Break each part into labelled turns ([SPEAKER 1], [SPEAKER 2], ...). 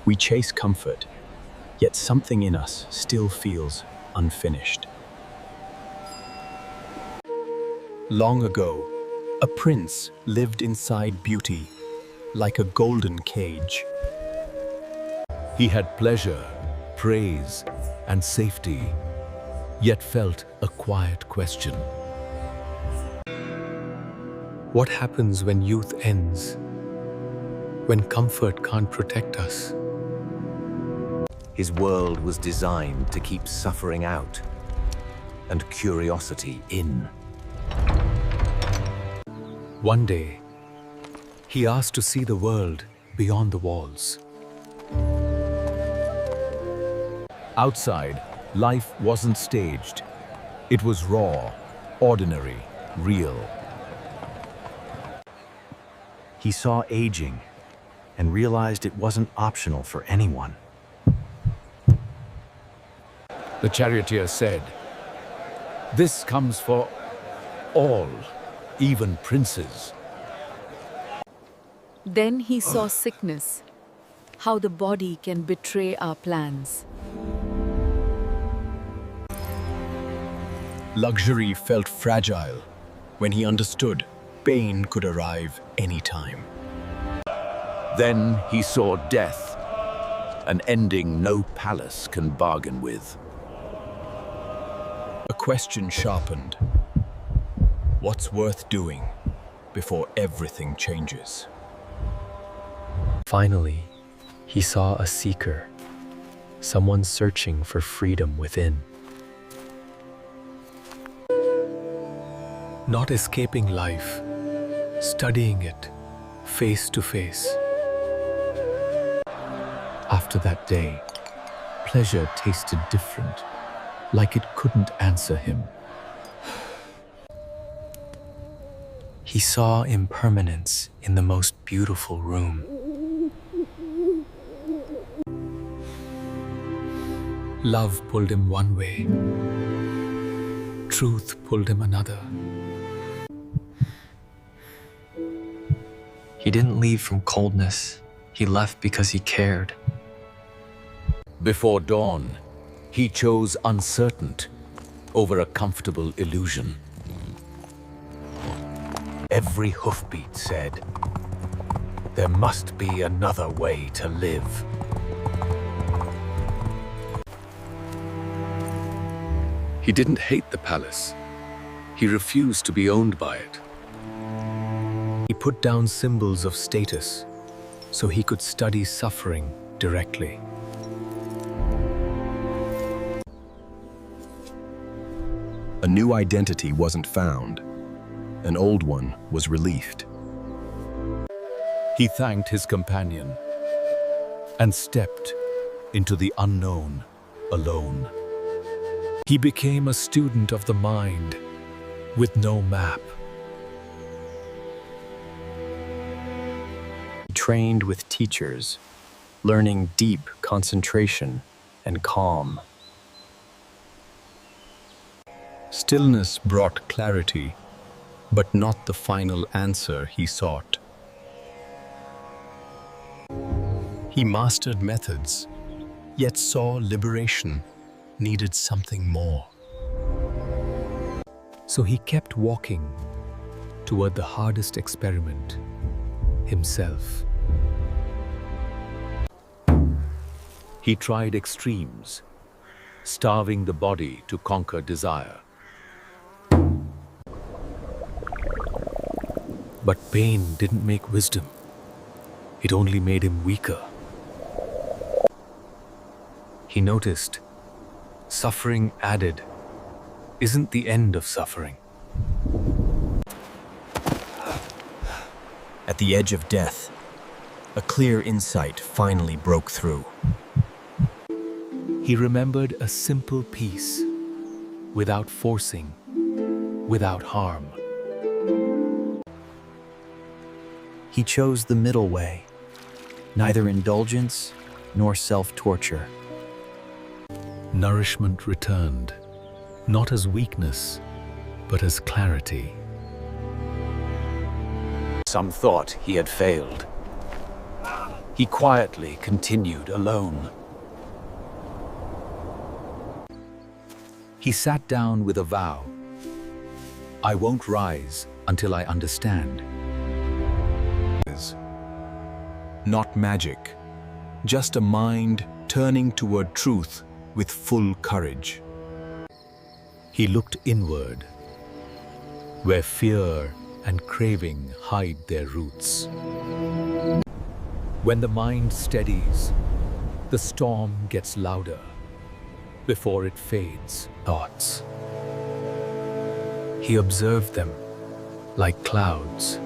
[SPEAKER 1] We chase comfort, yet something in us still feels unfinished. Long ago, a prince lived inside beauty, like a golden cage.
[SPEAKER 2] He had pleasure, praise, and safety, yet felt a quiet question.
[SPEAKER 3] What happens when youth ends? When comfort can't protect us?
[SPEAKER 4] His world was designed to keep suffering out and curiosity in.
[SPEAKER 3] One day, he asked to see the world beyond the walls.
[SPEAKER 2] Outside, life wasn't staged. It was raw, ordinary, real.
[SPEAKER 4] He saw aging and realized it wasn't optional for anyone.
[SPEAKER 2] The charioteer said, "This comes for all, even princes."
[SPEAKER 5] Then he saw sickness, how the body can betray our plans.
[SPEAKER 1] Luxury felt fragile when he understood pain could arrive anytime.
[SPEAKER 2] Then he saw death, an ending no palace can bargain with.
[SPEAKER 1] A question sharpened. What's worth doing before everything changes?
[SPEAKER 3] Finally, he saw a seeker, someone searching for freedom within. Not escaping life, studying it face to face. After that day, pleasure tasted different, like it couldn't answer him. He saw impermanence in the most beautiful room. Love pulled him one way. Truth pulled him another. He didn't leave from coldness. He left because he cared.
[SPEAKER 2] Before dawn, he chose uncertain over a comfortable illusion.
[SPEAKER 4] Every hoofbeat said, "There must be another way to live."
[SPEAKER 2] He didn't hate the palace. He refused to be owned by it.
[SPEAKER 3] He put down symbols of status so he could study suffering directly.
[SPEAKER 1] A new identity wasn't found. An old one was relieved.
[SPEAKER 2] He thanked his companion and stepped into the unknown alone. He became a student of the mind with no map.
[SPEAKER 3] He trained with teachers, learning deep concentration and calm.
[SPEAKER 1] Stillness brought clarity, but not the final answer he sought. He mastered methods, yet saw liberation needed something more.
[SPEAKER 3] So he kept walking toward the hardest experiment, himself.
[SPEAKER 2] He tried extremes, starving the body to conquer desire.
[SPEAKER 3] But pain didn't make wisdom. It only made him weaker. He noticed suffering added isn't the end of suffering.
[SPEAKER 1] At the edge of death, a clear insight finally broke through.
[SPEAKER 3] He remembered a simple peace, without forcing, without harm.
[SPEAKER 6] He chose the middle way, neither indulgence nor self-torture.
[SPEAKER 3] Nourishment returned, not as weakness, but as clarity.
[SPEAKER 4] Some thought he had failed.
[SPEAKER 2] He quietly continued alone. He sat down with a vow. I won't rise until I understand.
[SPEAKER 1] Not magic, just a mind turning toward truth with full courage.
[SPEAKER 2] He looked inward, where fear and craving hide their roots. When the mind steadies, the storm gets louder. Before it fades, thoughts. He observed them like clouds.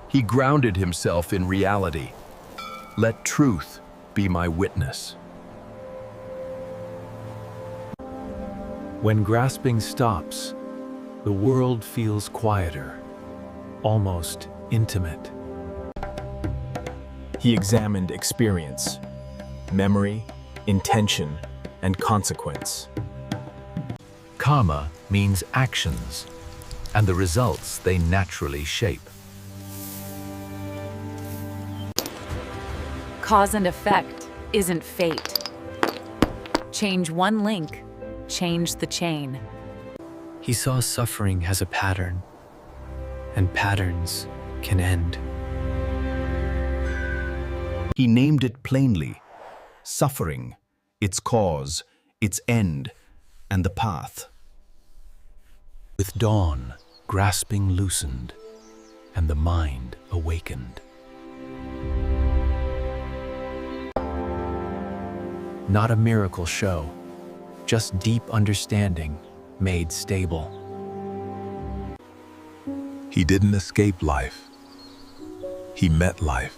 [SPEAKER 1] He grounded himself in reality. Let truth be my witness.
[SPEAKER 2] When grasping stops, the world feels quieter, almost intimate.
[SPEAKER 1] He examined experience, memory, intention, and consequence.
[SPEAKER 2] Karma means actions, and the results they naturally shape.
[SPEAKER 5] Cause and effect isn't fate. Change one link, change the chain.
[SPEAKER 6] He saw suffering as a pattern, and patterns can end.
[SPEAKER 1] He named it plainly: suffering, its cause, its end, and the path.
[SPEAKER 2] With dawn, grasping loosened, and the mind awakened.
[SPEAKER 6] Not a miracle show, just deep understanding made stable.
[SPEAKER 7] He didn't escape life. He met life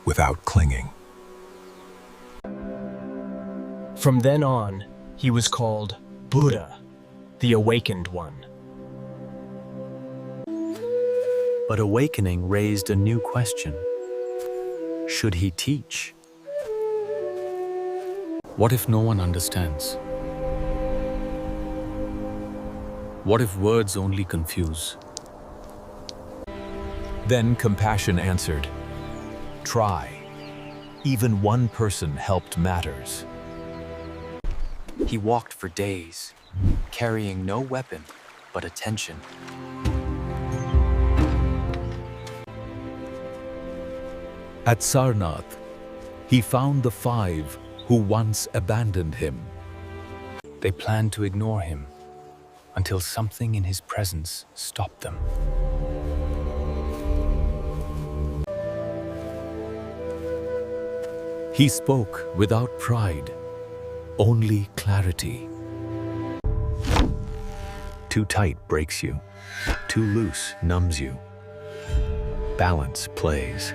[SPEAKER 7] without clinging.
[SPEAKER 8] From then on, he was called Buddha, the awakened one.
[SPEAKER 6] But awakening raised a new question. Should he teach?
[SPEAKER 2] What if no one understands? What if words only confuse?
[SPEAKER 1] Then compassion answered, try. Even one person helped matters.
[SPEAKER 6] He walked for days, carrying no weapon but attention.
[SPEAKER 2] At Sarnath, he found the 5 who once abandoned him.
[SPEAKER 6] They planned to ignore him until something in his presence stopped them.
[SPEAKER 2] He spoke without pride, only clarity.
[SPEAKER 6] Too tight breaks you, too loose numbs you. Balance plays.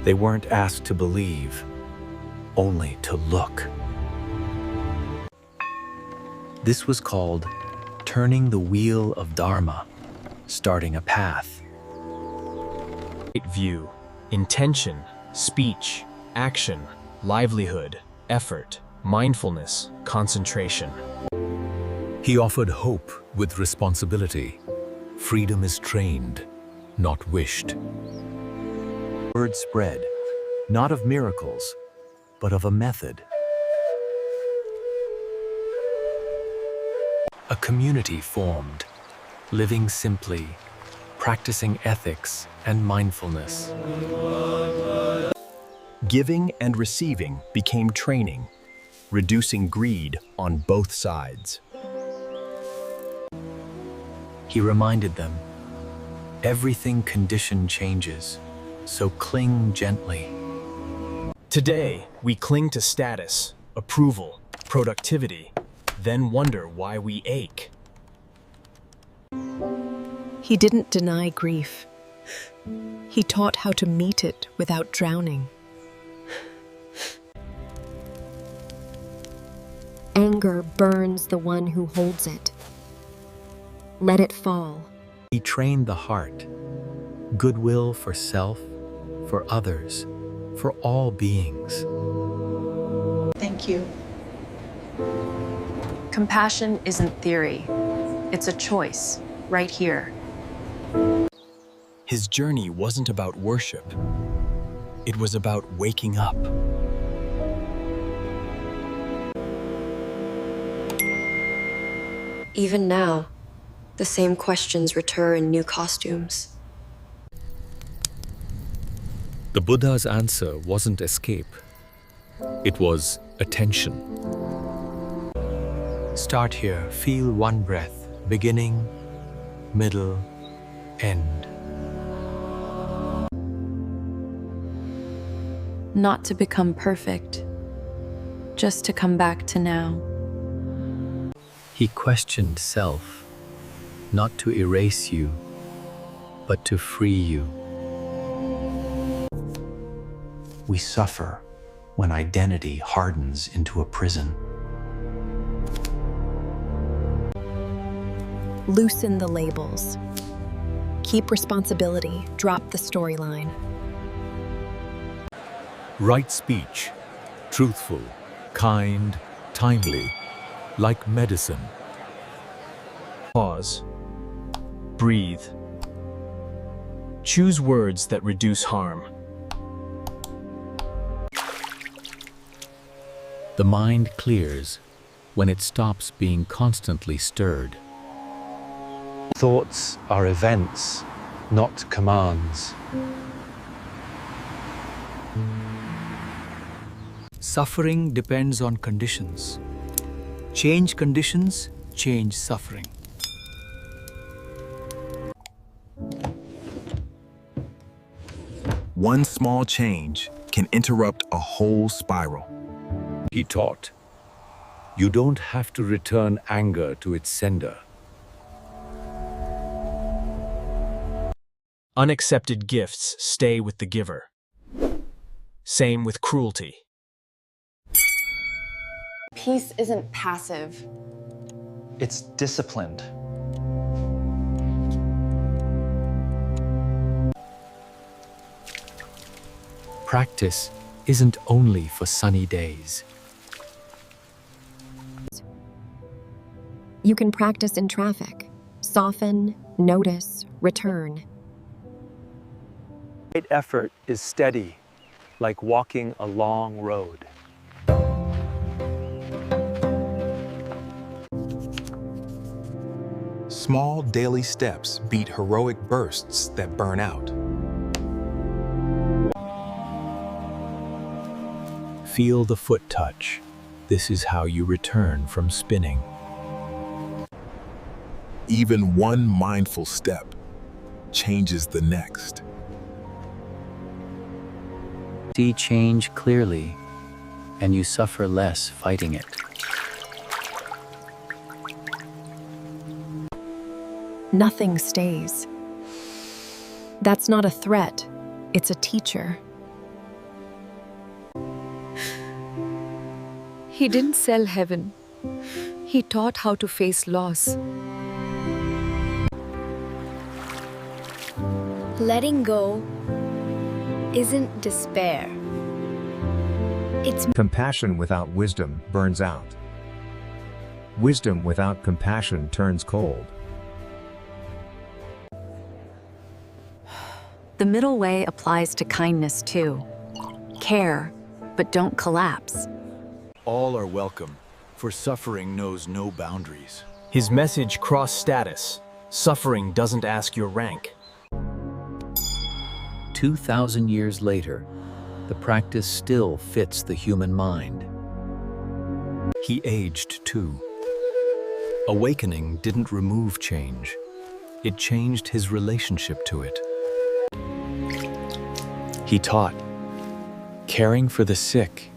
[SPEAKER 6] They weren't asked to believe, only to look. This was called turning the wheel of Dharma, starting a path.
[SPEAKER 8] View, intention, speech, action, livelihood, effort, mindfulness, concentration.
[SPEAKER 2] He offered hope with responsibility. Freedom is trained, not wished.
[SPEAKER 6] Word spread, not of miracles, but of a method. A community formed, living simply, practicing ethics and mindfulness.
[SPEAKER 1] Giving and receiving became training, reducing greed on both sides.
[SPEAKER 6] He reminded them, everything condition changes, so cling gently.
[SPEAKER 8] Today, we cling to status, approval, productivity, then wonder why we ache.
[SPEAKER 9] He didn't deny grief. He taught how to meet it without drowning.
[SPEAKER 10] Anger burns the one who holds it. Let it fall.
[SPEAKER 6] He trained the heart, goodwill for self, for others, for all beings.
[SPEAKER 11] Thank you.
[SPEAKER 5] Compassion isn't theory. It's a choice, right here.
[SPEAKER 6] His
[SPEAKER 8] His journey wasn't about worship. It was about waking up.
[SPEAKER 10] Even now, the same questions return in new costumes.
[SPEAKER 2] The Buddha's answer wasn't escape. It was attention.
[SPEAKER 3] Start here. Feel one breath, beginning, middle, end.
[SPEAKER 5] Not to become perfect, just to come back to now.
[SPEAKER 6] He questioned self, not to erase you, but to free you.
[SPEAKER 12] We suffer when identity hardens into a prison.
[SPEAKER 9] Loosen the labels. Keep responsibility, drop the storyline.
[SPEAKER 2] Right speech, truthful, kind, timely, like medicine.
[SPEAKER 8] Pause. Breathe. Choose words that reduce harm.
[SPEAKER 6] The mind clears when it stops being constantly stirred.
[SPEAKER 12] Thoughts are events, not commands.
[SPEAKER 3] Suffering depends on conditions. Change conditions, change suffering.
[SPEAKER 1] One small change can interrupt a whole spiral.
[SPEAKER 2] He taught, you don't have to return anger to its sender.
[SPEAKER 8] Unaccepted gifts stay with the giver. Same with cruelty.
[SPEAKER 13] Peace isn't passive.
[SPEAKER 12] It's disciplined.
[SPEAKER 6] Practice isn't only for sunny days.
[SPEAKER 10] You can practice in traffic. Soften, notice, return.
[SPEAKER 3] Great effort is steady, like walking a long road.
[SPEAKER 7] Small daily steps beat heroic bursts that burn out.
[SPEAKER 6] Feel the foot touch. This is how you return from spinning.
[SPEAKER 7] Even one mindful step changes the next.
[SPEAKER 6] See change clearly, and you suffer less fighting it.
[SPEAKER 9] Nothing stays. That's not a threat, it's a teacher.
[SPEAKER 14] He didn't sell heaven. He taught how to face loss.
[SPEAKER 15] Letting go isn't despair. It's
[SPEAKER 16] compassion without wisdom burns out. Wisdom without compassion turns cold.
[SPEAKER 5] The middle way applies to kindness too. Care, but don't collapse.
[SPEAKER 1] All are welcome, for suffering knows no boundaries.
[SPEAKER 8] His message crossed status. Suffering doesn't ask your rank.
[SPEAKER 6] 2,000 years later, the practice still fits the human mind.
[SPEAKER 1] He aged too. Awakening didn't remove change. It changed his relationship to it.
[SPEAKER 3] He taught, caring for the sick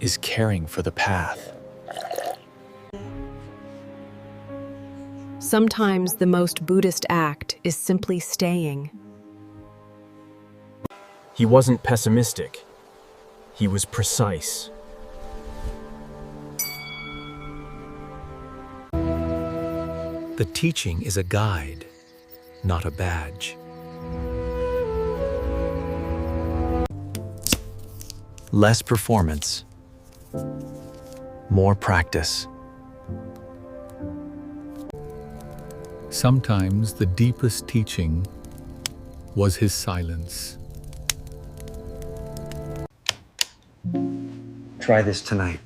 [SPEAKER 3] is caring for the path.
[SPEAKER 9] Sometimes the most Buddhist act is simply staying.
[SPEAKER 8] He wasn't pessimistic. He was precise.
[SPEAKER 6] The teaching is a guide, not a badge.
[SPEAKER 12] Less performance, more practice.
[SPEAKER 2] Sometimes the deepest teaching was his silence.
[SPEAKER 12] Try this tonight.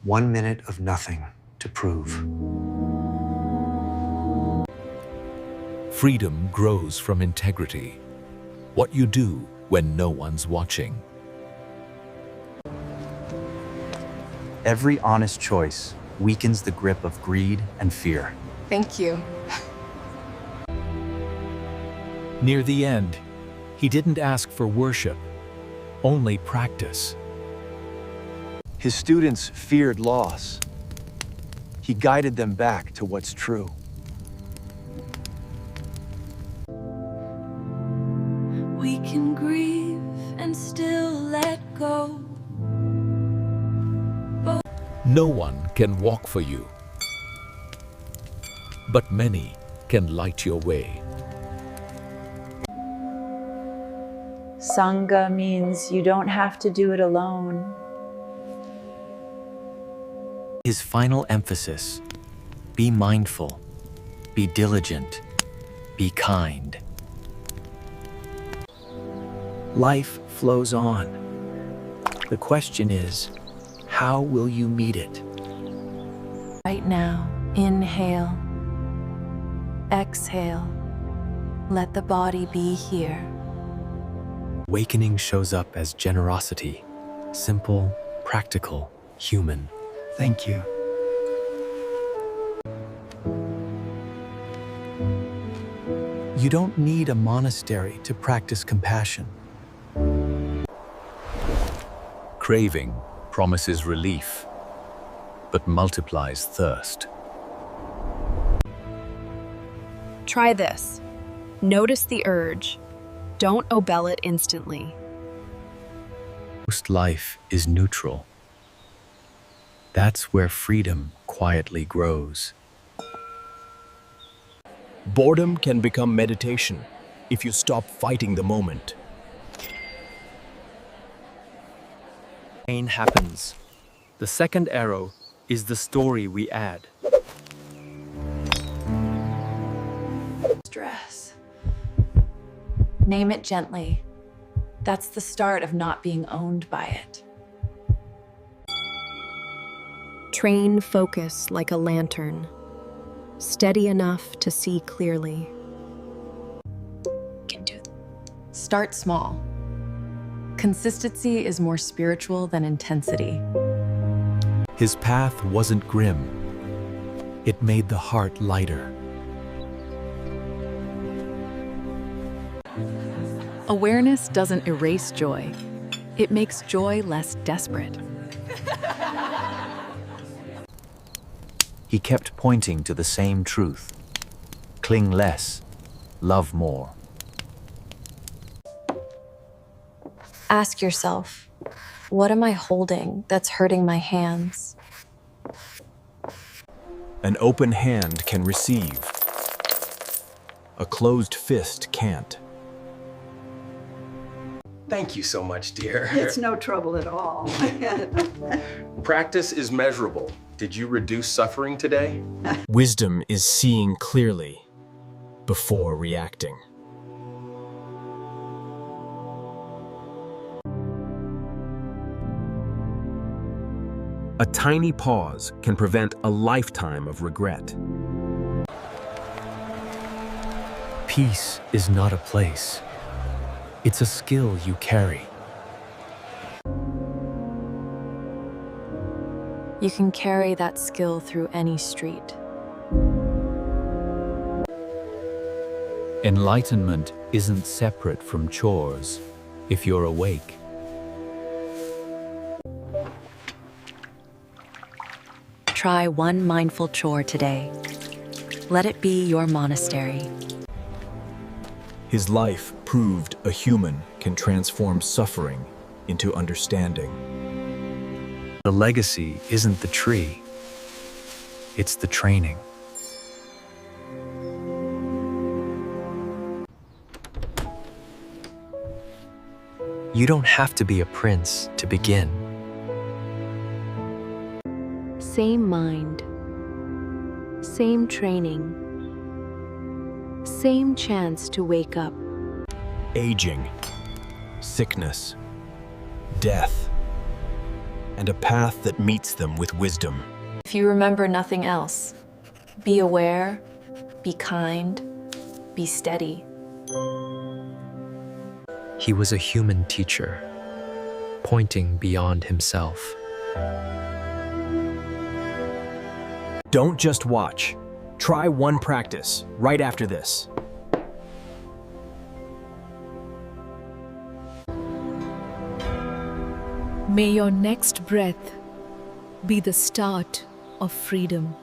[SPEAKER 12] 1 minute of nothing to prove.
[SPEAKER 2] Freedom grows from integrity. What you do when no one's watching.
[SPEAKER 12] Every honest choice weakens the grip of greed and fear.
[SPEAKER 13] Thank you.
[SPEAKER 2] Near the end, he didn't ask for worship, only practice.
[SPEAKER 17] His students feared loss. He guided them back to what's true.
[SPEAKER 18] We can grieve and still let go.
[SPEAKER 2] No one can walk for you, but many can light your way.
[SPEAKER 5] Sangha means you don't have to do it alone.
[SPEAKER 12] His final emphasis: be mindful, be diligent, be kind. Life flows on. The question is, how will you meet it?
[SPEAKER 18] Right now, inhale, exhale, let the body be here.
[SPEAKER 3] Awakening shows up as generosity, simple, practical, human.
[SPEAKER 12] Thank you.
[SPEAKER 3] You don't need a monastery to practice compassion.
[SPEAKER 2] Craving promises relief, but multiplies thirst.
[SPEAKER 9] Try this. Notice the urge. Don't obey it instantly.
[SPEAKER 3] Most life is neutral. That's where freedom quietly grows.
[SPEAKER 8] Boredom can become meditation if you stop fighting the moment.
[SPEAKER 6] Pain happens. The second arrow is the story we add.
[SPEAKER 5] Stress. Name it gently. That's the start of not being owned by it.
[SPEAKER 9] Train focus like a lantern, steady enough to see clearly.
[SPEAKER 5] Start small. Consistency is more spiritual than intensity.
[SPEAKER 3] His path wasn't grim. It made the heart lighter.
[SPEAKER 5] Awareness doesn't erase joy. It makes joy less desperate.
[SPEAKER 12] He kept pointing to the same truth. Cling less, love more.
[SPEAKER 13] Ask yourself, what am I holding that's hurting my hands?
[SPEAKER 8] An open hand can receive. A closed fist can't.
[SPEAKER 19] Thank you so much, dear.
[SPEAKER 11] It's no trouble at all.
[SPEAKER 19] Practice is measurable. Did you reduce suffering today?
[SPEAKER 8] Wisdom is seeing clearly before reacting. A tiny pause can prevent a lifetime of regret.
[SPEAKER 3] Peace is not a place. It's a skill you carry.
[SPEAKER 13] You can carry that skill through any street.
[SPEAKER 2] Enlightenment isn't separate from chores if you're awake.
[SPEAKER 5] Try one mindful chore today. Let it be your monastery.
[SPEAKER 8] His life proved a human can transform suffering into understanding.
[SPEAKER 3] The legacy isn't the tree. It's the training. You don't have to be a prince to begin.
[SPEAKER 15] Same mind, same training, same chance to wake up.
[SPEAKER 8] aging, sickness, death, and a path that meets them with wisdom.
[SPEAKER 13] If you remember nothing else, be aware, be kind, be steady.
[SPEAKER 6] He was a human teacher, pointing beyond himself.
[SPEAKER 8] Don't just watch. Try one practice right after this.
[SPEAKER 14] May your next breath be the start of freedom.